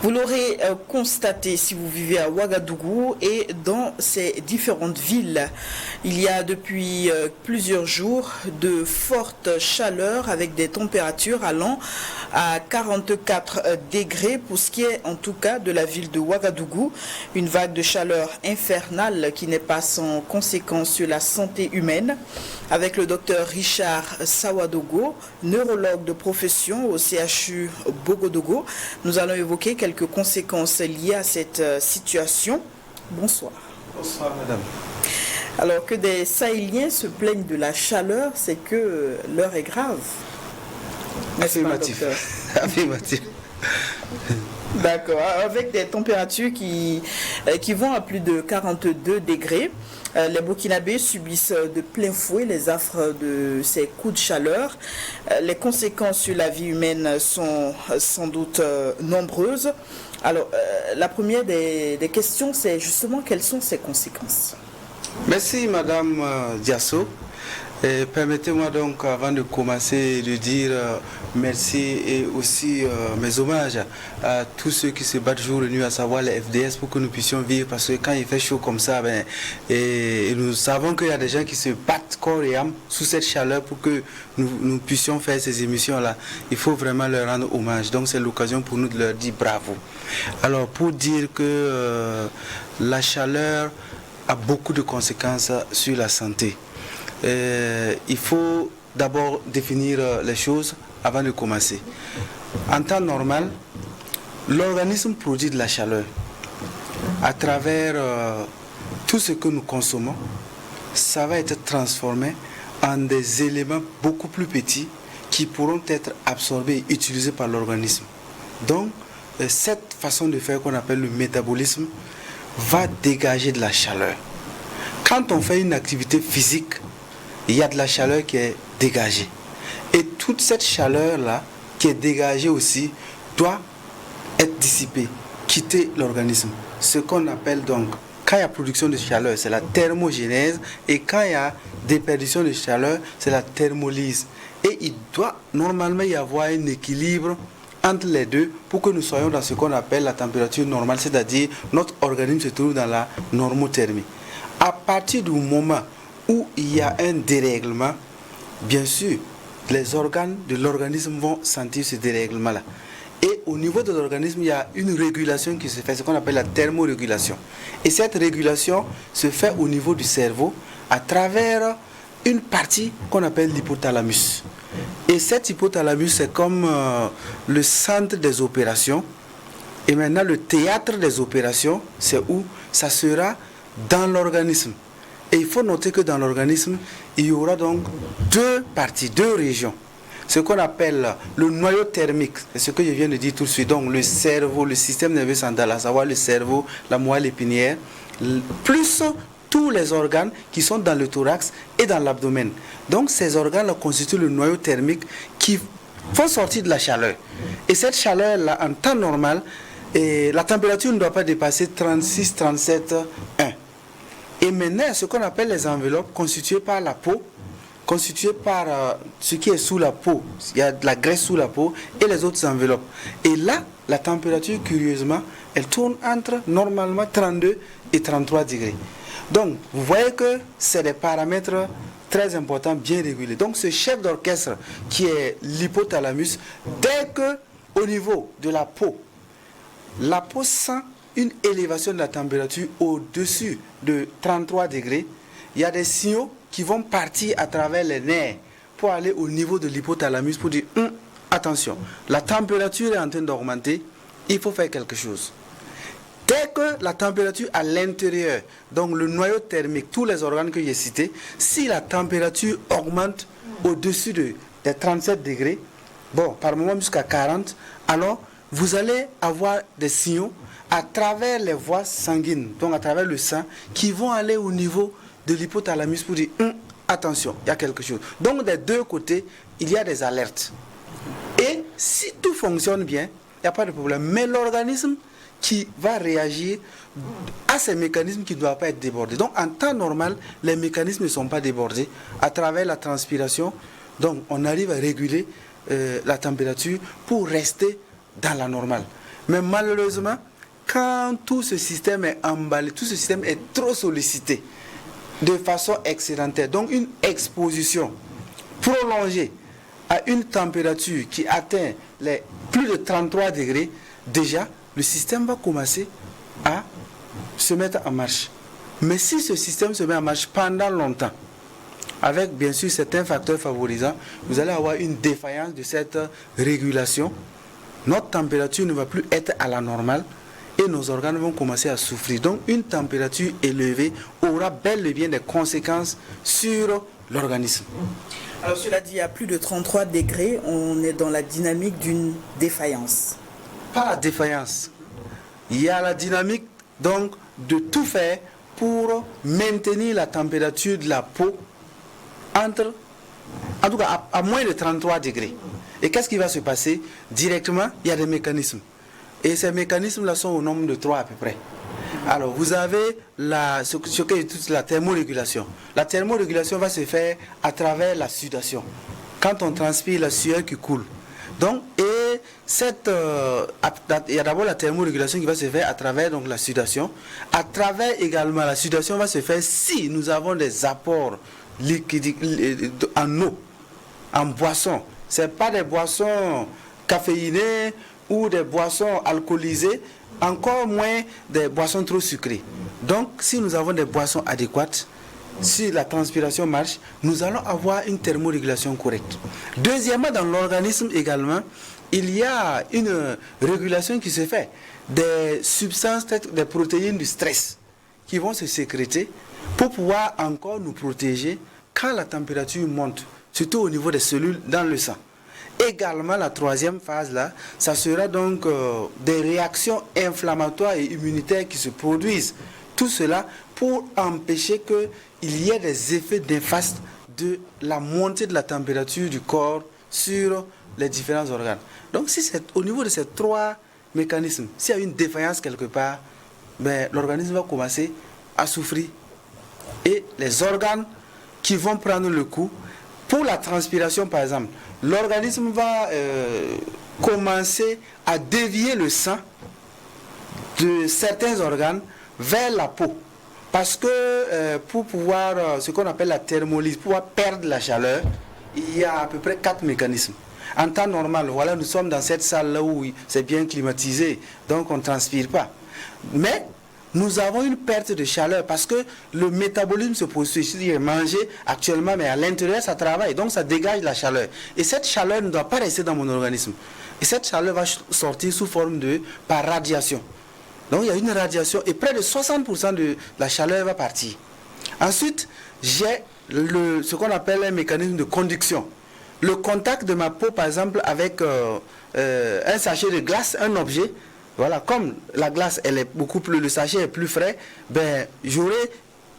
Vous l'aurez constaté si vous vivez à Ouagadougou et dans ces différentes villes. Il y a depuis plusieurs jours de fortes chaleurs avec des températures allant à 44 degrés pour ce qui est en tout cas de la ville de Ouagadougou. Une vague de chaleur infernale qui n'est pas sans conséquences sur la santé humaine. Avec le docteur Richard Sawadogo, neurologue de profession au CHU Bogodogo, nous allons évoquer quelques conséquences liées à cette situation. Bonsoir. Bonsoir, madame. Alors que des Sahéliens se plaignent de la chaleur, c'est que l'heure est grave. Affirmatif. Affirmatif. D'accord. Avec des températures qui vont à plus de 42 degrés. Les Burkinabés subissent de plein fouet les affres de ces coups de chaleur. Les conséquences sur la vie humaine sont sans doute nombreuses. Alors, la première des questions, c'est justement quelles sont ces conséquences? Merci, madame Diasso. Permettez-moi donc, avant de commencer, de dire merci et aussi mes hommages à tous ceux qui se battent jour et nuit, à savoir les FDS, pour que nous puissions vivre. Parce que quand il fait chaud comme ça, et nous savons qu'il y a des gens qui se battent corps et âme sous cette chaleur pour que nous puissions faire ces émissions-là. Il faut vraiment leur rendre hommage. Donc c'est l'occasion pour nous de leur dire bravo. Alors pour dire que la chaleur a beaucoup de conséquences sur la santé. Il faut d'abord définir les choses avant de commencer. En temps normal, l'organisme produit de la chaleur à travers tout ce que nous consommons. Ça va être transformé en des éléments beaucoup plus petits qui pourront être absorbés et utilisés par l'organisme. Donc, cette façon de faire qu'on appelle le métabolisme va dégager de la chaleur. Quand on fait une activité physique, il y a de la chaleur qui est dégagée. Et toute cette chaleur-là, qui est dégagée aussi, doit être dissipée, quitter l'organisme. Ce qu'on appelle donc, quand il y a production de chaleur, c'est la thermogénèse. Et quand il y a déperdition de chaleur, c'est la thermolyse. Et il doit normalement y avoir un équilibre entre les deux pour que nous soyons dans ce qu'on appelle la température normale, c'est-à-dire notre organisme se trouve dans la normothermie. À partir du moment où il y a un dérèglement, bien sûr, les organes de l'organisme vont sentir ce dérèglement-là. Et au niveau de l'organisme, il y a une régulation qui se fait, ce qu'on appelle la thermorégulation. Et cette régulation se fait au niveau du cerveau à travers une partie qu'on appelle l'hypothalamus. Et cet hypothalamus, c'est comme le centre des opérations. Et maintenant, le théâtre des opérations, c'est où? Ça sera dans l'organisme. Et il faut noter que dans l'organisme, il y aura donc deux parties, deux régions. Ce qu'on appelle le noyau thermique, c'est ce que je viens de dire tout de suite. Donc le cerveau, le système nerveux central, à savoir le cerveau, la moelle épinière, plus tous les organes qui sont dans le thorax et dans l'abdomen. Donc ces organes-là constituent le noyau thermique qui font sortir de la chaleur. Et cette chaleur-là, en temps normal, la température ne doit pas dépasser 36, 37, 1. Et maintenant, ce qu'on appelle les enveloppes constituées par la peau, constituées par ce qui est sous la peau. Il y a de la graisse sous la peau et les autres enveloppes. Et là, la température, curieusement, elle tourne entre normalement 32 et 33 degrés. Donc, vous voyez que c'est des paramètres très importants, bien régulés. Donc, ce chef d'orchestre qui est l'hypothalamus, dès que au niveau de la peau sent une élévation de la température au-dessus de 33 degrés, il y a des signaux qui vont partir à travers les nerfs pour aller au niveau de l'hypothalamus pour dire attention, la température est en train d'augmenter, il faut faire quelque chose. Dès que la température à l'intérieur, donc le noyau thermique, tous les organes que j'ai cités, si la température augmente au-dessus des 37 degrés, par moment jusqu'à 40, alors vous allez avoir des signaux à travers les voies sanguines, donc à travers le sang, qui vont aller au niveau de l'hypothalamus pour dire attention, il y a quelque chose. Donc des deux côtés, il y a des alertes. Et si tout fonctionne bien, il n'y a pas de problème. Mais l'organisme qui va réagir à ces mécanismes qui ne doivent pas être débordés. Donc en temps normal, les mécanismes ne sont pas débordés. À travers la transpiration, donc on arrive à réguler la température pour rester dans la normale. Mais malheureusement, quand tout ce système est emballé, tout ce système est trop sollicité de façon excédentaire, donc une exposition prolongée à une température qui atteint les plus de 33 degrés, déjà, le système va commencer à se mettre en marche. Mais si ce système se met en marche pendant longtemps, avec bien sûr certains facteurs favorisants, vous allez avoir une défaillance de cette régulation. Notre température ne va plus être à la normale et nos organes vont commencer à souffrir. Donc une température élevée aura bel et bien des conséquences sur l'organisme. Alors cela dit, à plus de 33 degrés, on est dans la dynamique d'une défaillance. Pas la défaillance. Il y a la dynamique donc de tout faire pour maintenir la température de la peau en tout cas à moins de 33 degrés. Et qu'est-ce qui va se passer? Directement, il y a des mécanismes. Et ces mécanismes-là sont au nombre de 3 à peu près. Alors, vous avez ce qu'est toute la thermorégulation. La thermorégulation va se faire à travers la sudation. Quand on transpire, la sueur qui coule. Donc, il y a d'abord la thermorégulation qui va se faire à travers donc, la sudation. À travers également, la sudation va se faire si nous avons des apports liquides en eau, en boisson. Ce n'est pas des boissons caféinées ou des boissons alcoolisées, encore moins des boissons trop sucrées. Donc, si nous avons des boissons adéquates, si la transpiration marche, nous allons avoir une thermorégulation correcte. Deuxièmement, dans l'organisme également, il y a une régulation qui se fait des substances, des protéines du stress qui vont se sécréter pour pouvoir encore nous protéger quand la température monte, surtout au niveau des cellules dans le sang. Également, la troisième phase là, ça sera donc des réactions inflammatoires et immunitaires qui se produisent. Tout cela pour empêcher qu'il y ait des effets néfastes de la montée de la température du corps sur les différents organes. Donc, si c'est au niveau de ces 3 mécanismes, s'il y a une défaillance quelque part, ben, l'organisme va commencer à souffrir. Et les organes qui vont prendre le coup, pour la transpiration par exemple, l'organisme va commencer à dévier le sang de certains organes vers la peau. Parce que pour pouvoir, ce qu'on appelle la thermolyse, pour pouvoir perdre la chaleur, il y a à peu près 4 mécanismes. En temps normal, voilà, nous sommes dans cette salle-là où c'est bien climatisé, donc on ne transpire pas. Mais nous avons une perte de chaleur parce que le métabolisme se poursuit. C'est-à-dire manger actuellement, mais à l'intérieur, ça travaille. Donc, ça dégage la chaleur. Et cette chaleur ne doit pas rester dans mon organisme. Et cette chaleur va sortir sous forme par radiation. Donc, il y a une radiation et près de 60% de la chaleur va partir. Ensuite, j'ai ce qu'on appelle un mécanisme de conduction. Le contact de ma peau, par exemple, avec un sachet de glace, un objet, voilà, comme la glace, elle est beaucoup plus, le sachet est plus frais, ben, j'aurai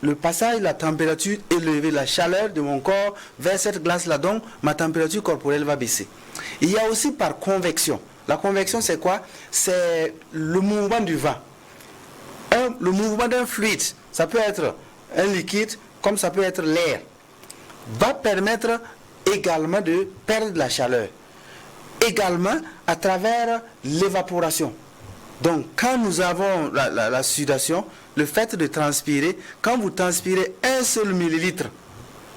le passage de la température élevée, la chaleur de mon corps vers cette glace-là, donc ma température corporelle va baisser. Il y a aussi par convection. La convection, c'est quoi? C'est le mouvement du vent. Le mouvement d'un fluide, ça peut être un liquide, comme ça peut être l'air, va permettre également de perdre de la chaleur. Également à travers l'évaporation. Donc, quand nous avons la sudation, le fait de transpirer, quand vous transpirez 1 seul millilitre,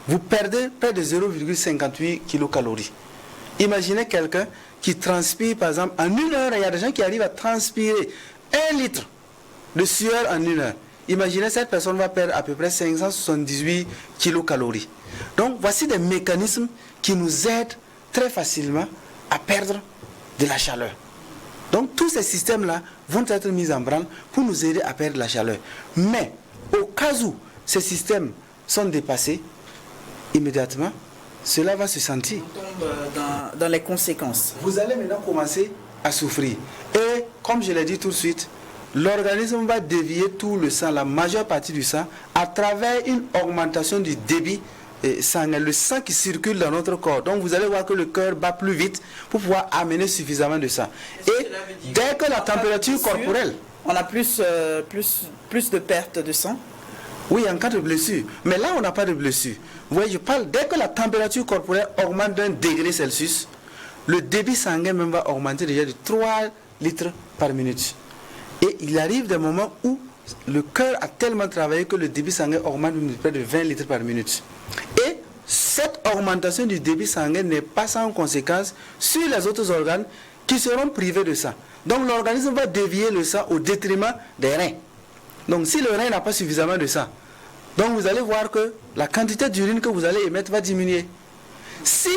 vous perdez près de 0,58 kilocalories. Imaginez quelqu'un qui transpire, par exemple, en 1 heure, il y a des gens qui arrivent à transpirer 1 litre de sueur en 1 heure. Imaginez, cette personne va perdre à peu près 578 kilocalories. Donc, voici des mécanismes qui nous aident très facilement à perdre de la chaleur. Donc tous ces systèmes-là vont être mis en branle pour nous aider à perdre la chaleur. Mais au cas où ces systèmes sont dépassés, immédiatement, cela va se sentir. On tombe dans les conséquences. Vous allez maintenant commencer à souffrir. Et comme je l'ai dit tout de suite, l'organisme va dévier tout le sang, la majeure partie du sang, à travers une augmentation du débit sanguin, le sang qui circule dans notre corps. Donc vous allez voir que le cœur bat plus vite pour pouvoir amener suffisamment de sang. Et dès que la température corporelle... On a plus de perte de sang. Oui, en cas de blessure. Mais là, on n'a pas de blessure. Vous voyez, je parle, dès que la température corporelle augmente d'1 degré Celsius, le débit sanguin même va augmenter déjà de 3 litres par minute. Et il arrive des moments où le cœur a tellement travaillé que le débit sanguin augmente de près de 20 litres par minute. Et cette augmentation du débit sanguin n'est pas sans conséquence sur les autres organes qui seront privés de sang. Donc l'organisme va dévier le sang au détriment des reins. Donc si le rein n'a pas suffisamment de sang, donc vous allez voir que la quantité d'urine que vous allez émettre va diminuer. Si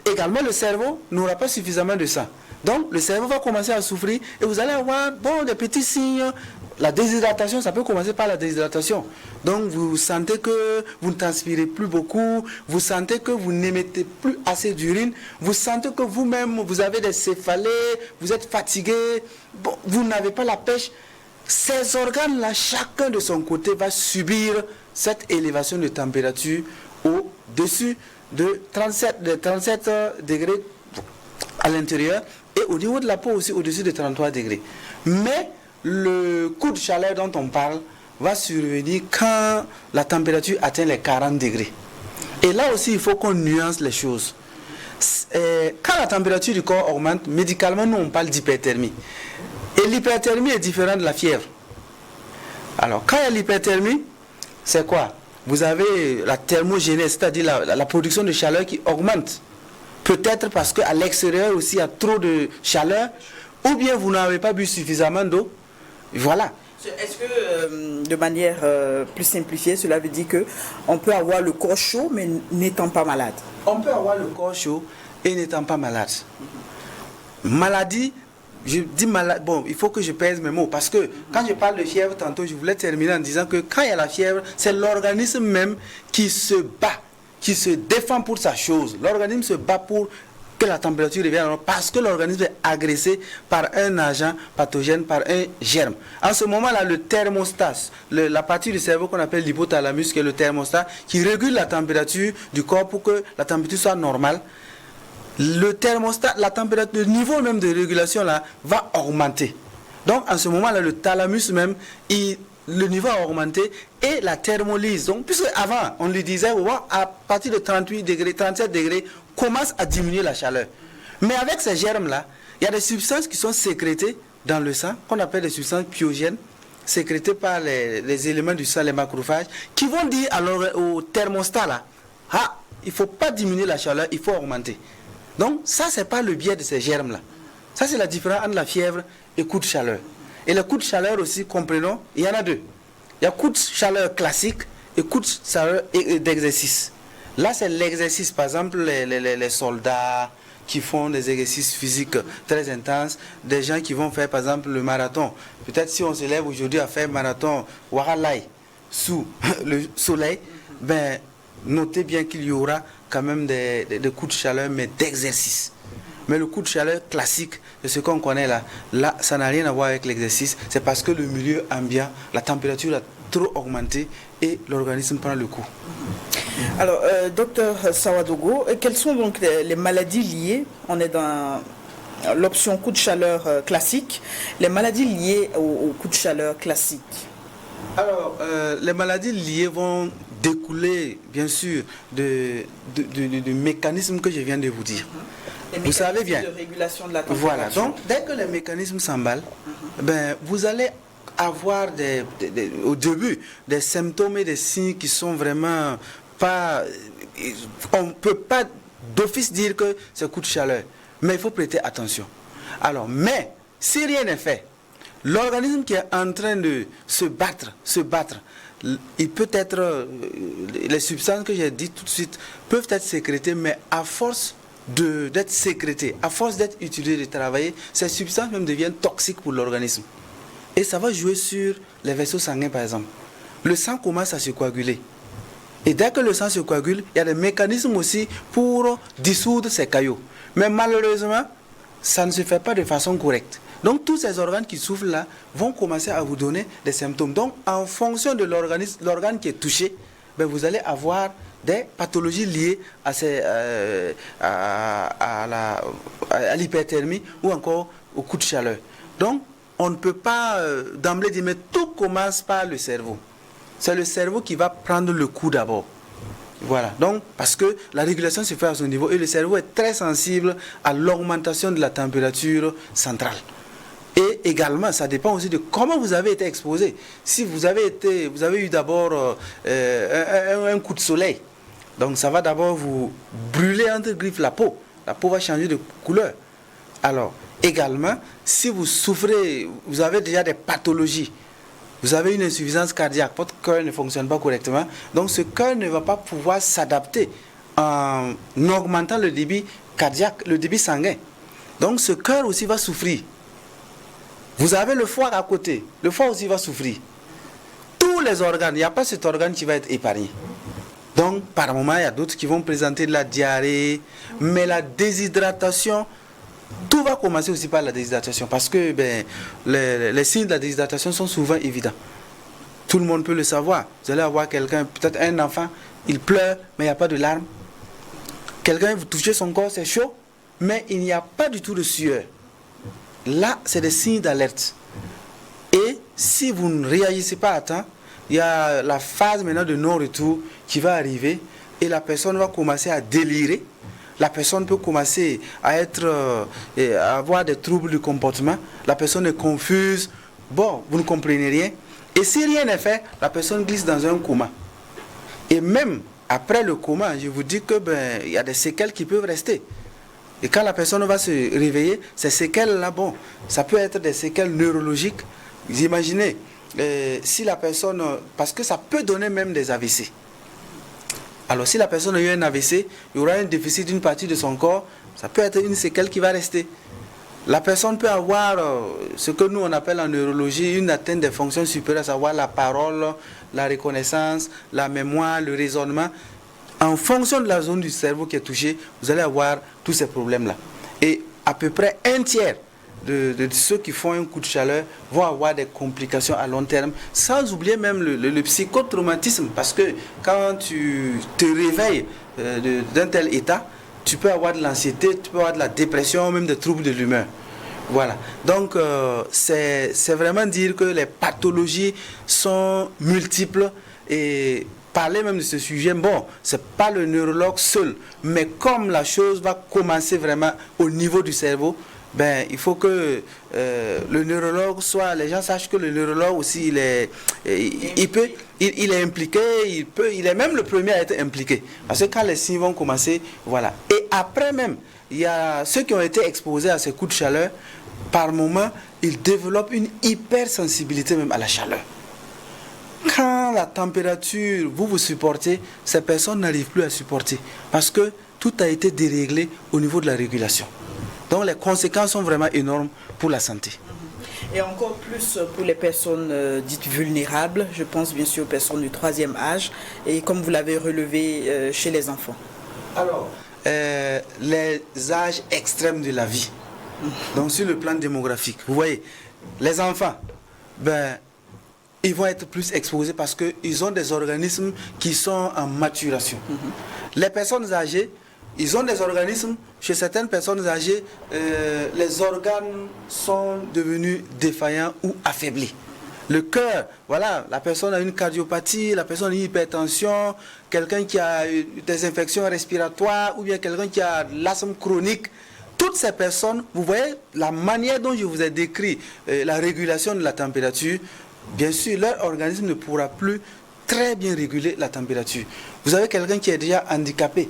également le cerveau n'aura pas suffisamment de sang, donc le cerveau va commencer à souffrir et vous allez avoir des petits signes. La déshydratation, ça peut commencer par la déshydratation. Donc vous sentez que vous ne transpirez plus beaucoup, vous sentez que vous n'émettez plus assez d'urine, vous sentez que vous-même vous avez des céphalées, vous êtes fatigué, vous n'avez pas la pêche. Ces organes-là, chacun de son côté va subir cette élévation de température au-dessus de 37 degrés à l'intérieur et au niveau de la peau aussi au-dessus de 33 degrés. Mais le coup de chaleur dont on parle va survenir quand la température atteint les 40 degrés. Et là aussi, il faut qu'on nuance les choses. Quand la température du corps augmente, médicalement, nous on parle d'hyperthermie. Et l'hyperthermie est différente de la fièvre. Alors, quand il y a l'hyperthermie, c'est quoi? Vous avez la thermogénèse, c'est-à-dire la production de chaleur qui augmente. Peut-être parce qu'à l'extérieur aussi, il y a trop de chaleur, ou bien vous n'avez pas bu suffisamment d'eau. Voilà. Est-ce que, de manière plus simplifiée, cela veut dire qu'on peut avoir le corps chaud, mais n'étant pas malade? On peut avoir le corps chaud et n'étant pas malade. Maladie, je dis malade, bon, il faut que je pèse mes mots, parce que quand je parle de fièvre, tantôt, je voulais terminer en disant que quand il y a la fièvre, c'est l'organisme même qui se bat, qui se défend pour sa chose. L'organisme se bat pour que la température revienne parce que l'organisme est agressé par un agent pathogène, par un germe. En ce moment-là, le thermostat, la partie du cerveau qu'on appelle l'hypothalamus, qui est le thermostat, qui régule la température du corps pour que la température soit normale, le thermostat, la température, le niveau même de régulation là, va augmenter. Donc en ce moment-là, le thalamus même, le niveau a augmenté et la thermolyse. Donc, puisque avant, on lui disait, à partir de 38 degrés, 37 degrés, commence à diminuer la chaleur. Mais avec ces germes-là, il y a des substances qui sont sécrétées dans le sang, qu'on appelle des substances pyogènes, sécrétées par les éléments du sang, les macrophages, qui vont dire alors au thermostat là, il ne faut pas diminuer la chaleur, il faut augmenter. Donc, ça, c'est pas le biais de ces germes-là. Ça, c'est la différence entre la fièvre et coup de chaleur. Et le coup de chaleur aussi, comprenons, il y en a deux. Il y a coup de chaleur classique et coup de chaleur d'exercice. Là, c'est l'exercice. Par exemple, les soldats qui font des exercices physiques très intenses, des gens qui vont faire, par exemple, le marathon. Peut-être si on se lève aujourd'hui à faire marathon Waralai sous le soleil, notez bien qu'il y aura quand même des coups de chaleur, mais d'exercice. Mais le coup de chaleur classique, c'est ce qu'on connaît là, ça n'a rien à voir avec l'exercice. C'est parce que le milieu ambiant, la température a trop augmenté et l'organisme prend le coup. Alors, docteur Sawadogo, quelles sont donc les maladies liées? On est dans l'option coup de chaleur classique. Les maladies liées au coup de chaleur classique. Alors, les maladies liées vont découler, bien sûr, du mécanisme que je viens de vous dire. Vous savez bien. De régulation de la température. Voilà. Donc, dès que les mécanismes s'emballent, vous allez avoir au début des symptômes et des signes qui sont vraiment pas. On ne peut pas d'office dire que c'est coup de chaleur. Mais il faut prêter attention. Alors, mais si rien n'est fait, l'organisme qui est en train de se battre, il peut être. Les substances que j'ai dit tout de suite peuvent être sécrétées, mais à force d'être sécrétées, à force d'être utilisées, de travailler, ces substances même deviennent toxiques pour l'organisme. Et ça va jouer sur les vaisseaux sanguins, par exemple. Le sang commence à se coaguler. Et dès que le sang se coagule, il y a des mécanismes aussi pour dissoudre ces caillots. Mais malheureusement, ça ne se fait pas de façon correcte. Donc tous ces organes qui souffrent là vont commencer à vous donner des symptômes. Donc en fonction de l'organe qui est touché, vous allez avoir des pathologies liées à l'hyperthermie ou encore au coup de chaleur. Donc on ne peut pas d'emblée dire, mais tout commence par le cerveau. C'est le cerveau qui va prendre le coup d'abord. Voilà, donc parce que la régulation se fait à son niveau et le cerveau est très sensible à l'augmentation de la température centrale. Et également, ça dépend aussi de comment vous avez été exposé. Si vous avez eu d'abord un coup de soleil, donc ça va d'abord vous brûler entre griffes la peau va changer de couleur. Alors, également, si vous souffrez, vous avez déjà des pathologies, vous avez une insuffisance cardiaque, votre cœur ne fonctionne pas correctement, donc ce cœur ne va pas pouvoir s'adapter en augmentant le débit cardiaque, le débit sanguin. Donc ce cœur aussi va souffrir. Vous avez le foie à côté, le foie aussi va souffrir. Tous les organes, il n'y a pas cet organe qui va être épargné. Donc par moment, il y a d'autres qui vont présenter de la diarrhée, mais la déshydratation, tout va commencer aussi par la déshydratation, parce que les signes de la déshydratation sont souvent évidents. Tout le monde peut le savoir. Vous allez avoir quelqu'un, peut-être un enfant, il pleure, mais il n'y a pas de larmes. Quelqu'un, vous touchez son corps, c'est chaud, mais il n'y a pas du tout de sueur. Là, c'est des signes d'alerte. Et si vous ne réagissez pas à temps, il y a la phase maintenant de non-retour qui va arriver et la personne va commencer à délirer. La personne peut commencer à avoir des troubles du comportement. La personne est confuse. Bon, vous ne comprenez rien. Et si rien n'est fait, la personne glisse dans un coma. Et même après le coma, je vous dis que il y a des séquelles qui peuvent rester. Et quand la personne va se réveiller, ces séquelles-là, bon, ça peut être des séquelles neurologiques. Vous imaginez, si la personne, parce que ça peut donner même des AVC. Alors si la personne a eu un AVC, il y aura un déficit d'une partie de son corps, ça peut être une séquelle qui va rester. La personne peut avoir ce que nous on appelle en neurologie une atteinte des fonctions supérieures, à savoir la parole, la reconnaissance, la mémoire, le raisonnement. En fonction de la zone du cerveau qui est touchée, vous allez avoir tous ces problèmes-là. Et à peu près un tiers de ceux qui font un coup de chaleur vont avoir des complications à long terme, sans oublier même le psychotraumatisme, parce que quand tu te réveilles d'un tel état, tu peux avoir de l'anxiété, tu peux avoir de la dépression, même des troubles de l'humeur. Voilà. Donc, c'est vraiment dire que les pathologies sont multiples et parler même de ce sujet, bon, c'est pas le neurologue seul, mais comme la chose va commencer vraiment au niveau du cerveau, il faut que le neurologue les gens sachent que le neurologue aussi, il est impliqué, il est même le premier à être impliqué. Parce que quand les signes vont commencer, voilà. Et après même, il y a ceux qui ont été exposés à ces coups de chaleur, par moment, ils développent une hypersensibilité même à la chaleur. Quand la température, vous supportez, ces personnes n'arrivent plus à supporter parce que tout a été déréglé au niveau de la régulation. Donc les conséquences sont vraiment énormes pour la santé. Et encore plus pour les personnes dites vulnérables, je pense bien sûr aux personnes du 3e âge et comme vous l'avez relevé chez les enfants. Alors, les âges extrêmes de la vie, donc sur le plan démographique, vous voyez, les enfants, ils vont être plus exposés parce qu'ils ont des organismes qui sont en maturation. Les personnes âgées, ils ont des organismes, chez certaines personnes âgées, les organes sont devenus défaillants ou affaiblis. Le cœur, voilà, la personne a une cardiopathie, la personne a une hypertension, quelqu'un qui a des infections respiratoires ou bien quelqu'un qui a de l'asthme chronique. Toutes ces personnes, vous voyez la manière dont je vous ai décrit la régulation de la température, bien sûr, leur organisme ne pourra plus très bien réguler la température. Vous avez quelqu'un qui est déjà handicapé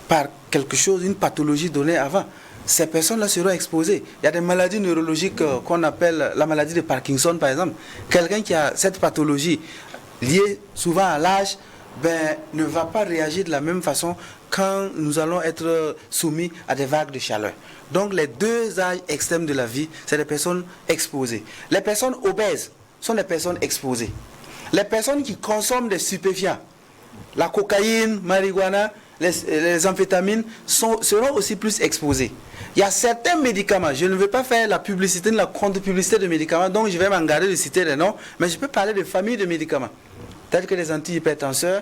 par quelque chose, une pathologie donnée avant. Ces personnes-là seront exposées. Il y a des maladies neurologiques qu'on appelle la maladie de Parkinson, par exemple. Quelqu'un qui a cette pathologie liée souvent à l'âge, ne va pas réagir de la même façon quand nous allons être soumis à des vagues de chaleur. Donc les deux âges extrêmes de la vie, c'est les personnes exposées. Les personnes obèses sont des personnes exposées. Les personnes qui consomment des stupéfiants, la cocaïne, marijuana, les amphétamines seront aussi plus exposées. Il y a certains médicaments, je ne veux pas faire la publicité, la contre-publicité de médicaments, donc je vais m'en garder de citer les noms, mais je peux parler de familles de médicaments, tels que les antihypertenseurs,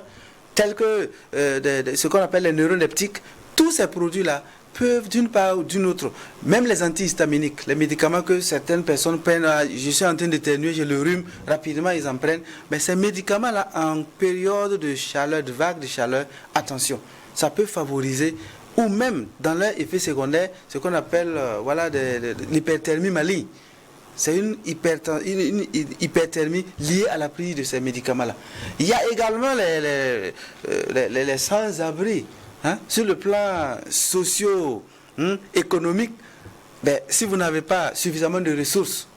tels que ce qu'on appelle les neuroleptiques. Tous ces produits-là peuvent d'une part ou d'une autre, même les antihistaminiques, les médicaments que certaines personnes prennent, je suis en train d'éternuer, j'ai le rhume, rapidement ils en prennent, mais ces médicaments-là, en période de chaleur, de vague de chaleur, attention, ça peut favoriser, ou même dans leur effet secondaire, ce qu'on appelle l'hyperthermie maligne. c'est une hyperthermie liée à la prise de ces médicaments-là. Il y a également les sans-abri. Hein, sur le plan socio-économique, si vous n'avez pas suffisamment de ressources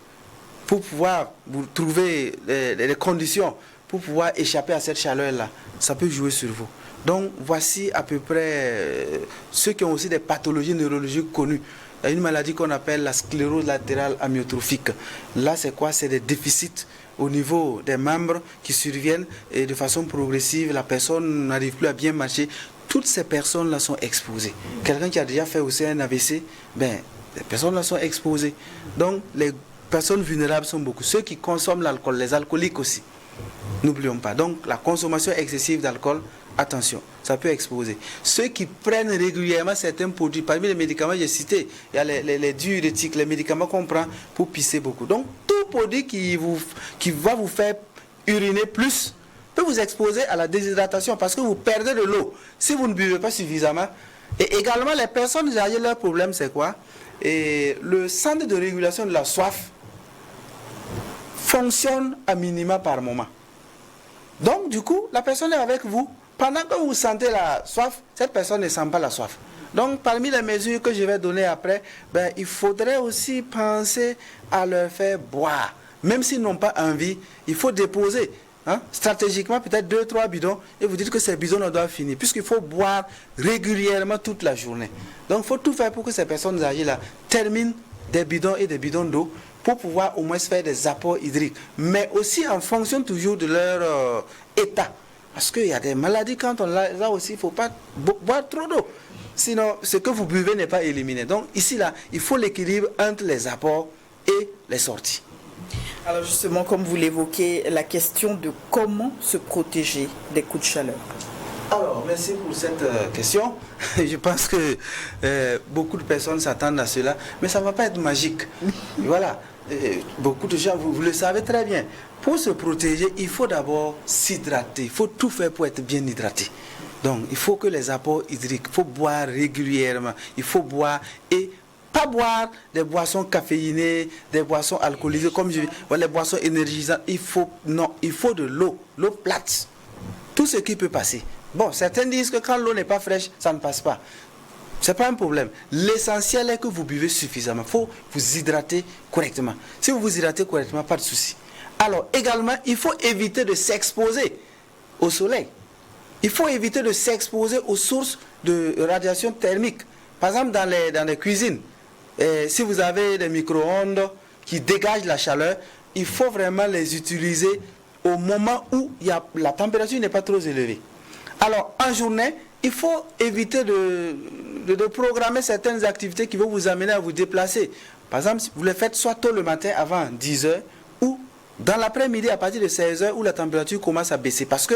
pour pouvoir vous trouver les conditions pour pouvoir échapper à cette chaleur-là, ça peut jouer sur vous. Donc voici à peu près ceux qui ont aussi des pathologies neurologiques connues. Il y a une maladie qu'on appelle la sclérose latérale amyotrophique. Là, c'est quoi? C'est des déficits au niveau des membres qui surviennent et de façon progressive, la personne n'arrive plus à bien marcher. Toutes ces personnes-là sont exposées. Quelqu'un qui a déjà fait aussi un AVC, les personnes-là sont exposées. Donc, les personnes vulnérables sont beaucoup. Ceux qui consomment l'alcool, les alcooliques aussi. N'oublions pas. Donc, la consommation excessive d'alcool, attention, ça peut exposer. Ceux qui prennent régulièrement certains produits, parmi les médicaments que j'ai cités, il y a les diurétiques, les médicaments qu'on prend pour pisser beaucoup. Donc, tout produit qui va vous faire uriner plus, peut vous exposer à la déshydratation parce que vous perdez de l'eau si vous ne buvez pas suffisamment. Et également, les personnes âgées, leur problème, c'est quoi? Et le centre de régulation de la soif fonctionne à minima par moment. Donc, du coup, la personne est avec vous. Pendant que vous sentez la soif, cette personne ne sent pas la soif. Donc, parmi les mesures que je vais donner après, il faudrait aussi penser à leur faire boire. Même s'ils n'ont pas envie, il faut déposer. Stratégiquement, peut-être 2-3 bidons, et vous dites que ces bidons doivent finir, puisqu'il faut boire régulièrement toute la journée. Donc, il faut tout faire pour que ces personnes âgées-là terminent des bidons et des bidons d'eau pour pouvoir au moins faire des apports hydriques. Mais aussi en fonction toujours de leur état. Parce qu'il y a des maladies, quand on l'a, là aussi, il ne faut pas boire trop d'eau. Sinon, ce que vous buvez n'est pas éliminé. Donc, ici, là, il faut l'équilibre entre les apports et les sorties. Alors justement, comme vous l'évoquez, la question de comment se protéger des coups de chaleur. Alors, merci pour cette question. Je pense que beaucoup de personnes s'attendent à cela, mais ça ne va pas être magique. Voilà, beaucoup de gens, vous le savez très bien. Pour se protéger, il faut d'abord s'hydrater. Il faut tout faire pour être bien hydraté. Donc, il faut que les apports hydriques, il faut boire régulièrement. Il faut boire et pas boire des boissons caféinées, des boissons alcoolisées, comme je dis, les boissons énergisantes. Il faut de l'eau plate. Tout ce qui peut passer. Bon, certains disent que quand l'eau n'est pas fraîche, ça ne passe pas. Ce n'est pas un problème. L'essentiel est que vous buvez suffisamment. Il faut vous hydrater correctement. Si vous vous hydratez correctement, pas de souci. Alors, également, il faut éviter de s'exposer au soleil. Il faut éviter de s'exposer aux sources de radiation thermique. Par exemple, dans les cuisines, si vous avez des micro-ondes qui dégagent la chaleur, il faut vraiment les utiliser au moment où la température n'est pas trop élevée. Alors, en journée, il faut éviter de programmer certaines activités qui vont vous amener à vous déplacer. Par exemple, vous les faites soit tôt le matin avant 10h ou dans l'après-midi à partir de 16h où la température commence à baisser. Parce que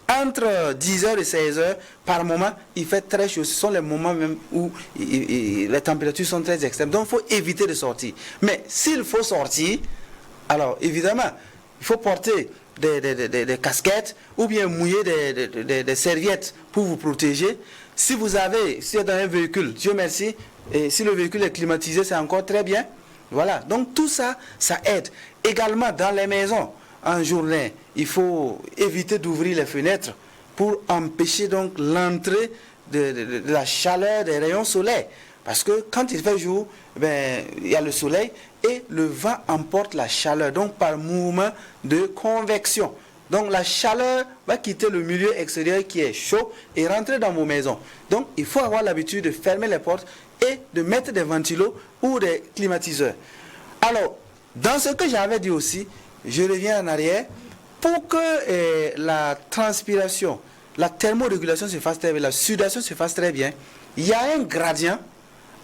entre 10h et 16h, par moment, il fait très chaud. Ce sont les moments même où les températures sont très extrêmes. Donc, il faut éviter de sortir. Mais s'il faut sortir, alors évidemment, il faut porter des casquettes ou bien mouiller des serviettes pour vous protéger. Si vous êtes dans un véhicule, Dieu merci, et si le véhicule est climatisé, c'est encore très bien. Voilà, donc tout ça, ça aide. Également dans les maisons, en journée, il faut éviter d'ouvrir les fenêtres pour empêcher donc l'entrée de la chaleur des rayons solaires. Parce que quand il fait jour, il y a le soleil et le vent emporte la chaleur, donc par mouvement de convection. Donc la chaleur va quitter le milieu extérieur qui est chaud et rentrer dans vos maisons. Donc il faut avoir l'habitude de fermer les portes et de mettre des ventilos ou des climatiseurs. Alors, dans ce que j'avais dit aussi, je reviens en arrière, pour que la transpiration, la thermorégulation se fasse très bien, la sudation se fasse très bien, il y a un gradient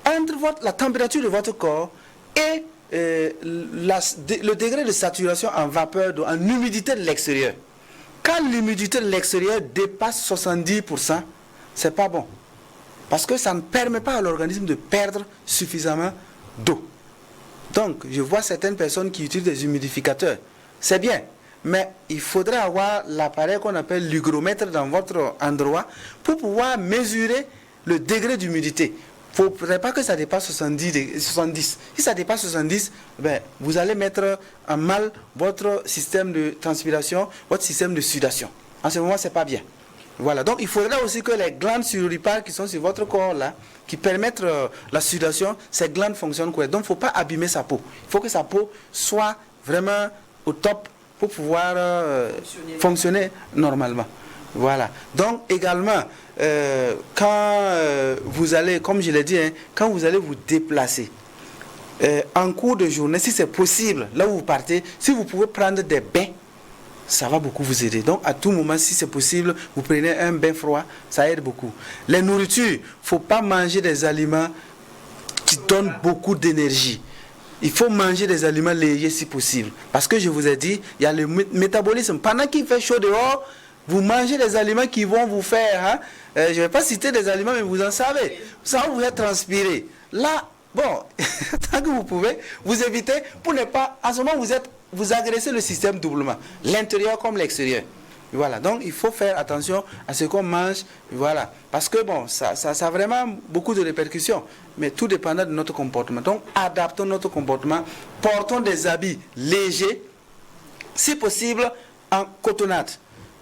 entre la température de votre corps et le degré de saturation en vapeur d'eau, en humidité de l'extérieur. Quand l'humidité de l'extérieur dépasse 70%, c'est pas bon. Parce que ça ne permet pas à l'organisme de perdre suffisamment d'eau. Donc, je vois certaines personnes qui utilisent des humidificateurs. C'est bien, mais il faudrait avoir l'appareil qu'on appelle l'hygromètre dans votre endroit pour pouvoir mesurer le degré d'humidité. Il ne faudrait pas que ça dépasse 70. Si ça dépasse 70, ben, vous allez mettre en mal votre système de transpiration, votre système de sudation. En ce moment, ce n'est pas bien. Voilà, donc il faudrait aussi que les glandes sururipales qui sont sur votre corps là, qui permettent la sudation, ces glandes fonctionnent correctement. Donc il ne faut pas abîmer sa peau. Il faut que sa peau soit vraiment au top pour pouvoir fonctionner normalement. Voilà. Donc également, quand vous allez, comme je l'ai dit, quand vous allez vous déplacer, en cours de journée, si c'est possible, là où vous partez, si vous pouvez prendre des bains, ça va beaucoup vous aider. Donc, à tout moment, si c'est possible, vous prenez un bain froid, ça aide beaucoup. Les nourritures, il ne faut pas manger des aliments qui donnent beaucoup d'énergie. Il faut manger des aliments légers si possible. Parce que je vous ai dit, il y a le métabolisme. Pendant qu'il fait chaud dehors, vous mangez des aliments qui vont vous faire... je ne vais pas citer des aliments, mais vous en savez. Ça va vous faire transpirer. Là, bon, tant que vous pouvez, vous évitez pour ne pas... En ce moment, vous agressez le système doublement, l'intérieur comme l'extérieur. Voilà, donc il faut faire attention à ce qu'on mange, voilà, parce que bon, ça a vraiment beaucoup de répercussions, mais tout dépendant de notre comportement. Donc adaptons notre comportement, portons des habits légers, si possible en cotonnade.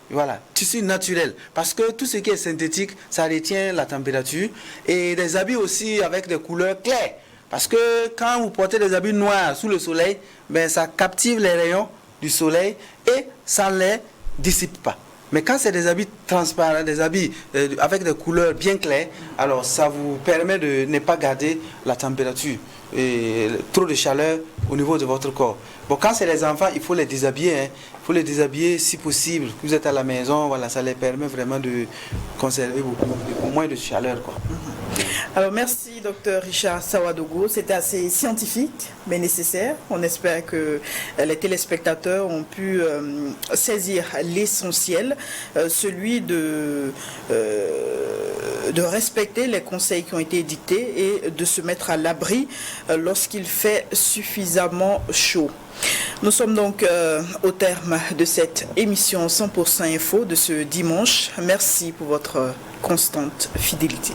Voilà, tissu naturel, parce que tout ce qui est synthétique, ça retient la température, et des habits aussi avec des couleurs claires. Parce que quand vous portez des habits noirs sous le soleil, ben, ça captive les rayons du soleil et ça ne les dissipe pas. Mais quand c'est des habits transparents, des habits avec des couleurs bien claires, alors ça vous permet de ne pas garder la température et trop de chaleur au niveau de votre corps. Bon, quand c'est les enfants, il faut les déshabiller. Il faut les déshabiller si possible. Vous êtes à la maison, voilà, ça les permet vraiment de conserver beaucoup moins de chaleur, quoi. Alors merci Dr Richard Sawadogo, c'était assez scientifique mais nécessaire. On espère que les téléspectateurs ont pu saisir l'essentiel, celui de respecter les conseils qui ont été dictés et de se mettre à l'abri lorsqu'il fait suffisamment chaud. Nous sommes donc au terme de cette émission 100% Info de ce dimanche. Merci pour votre constante fidélité.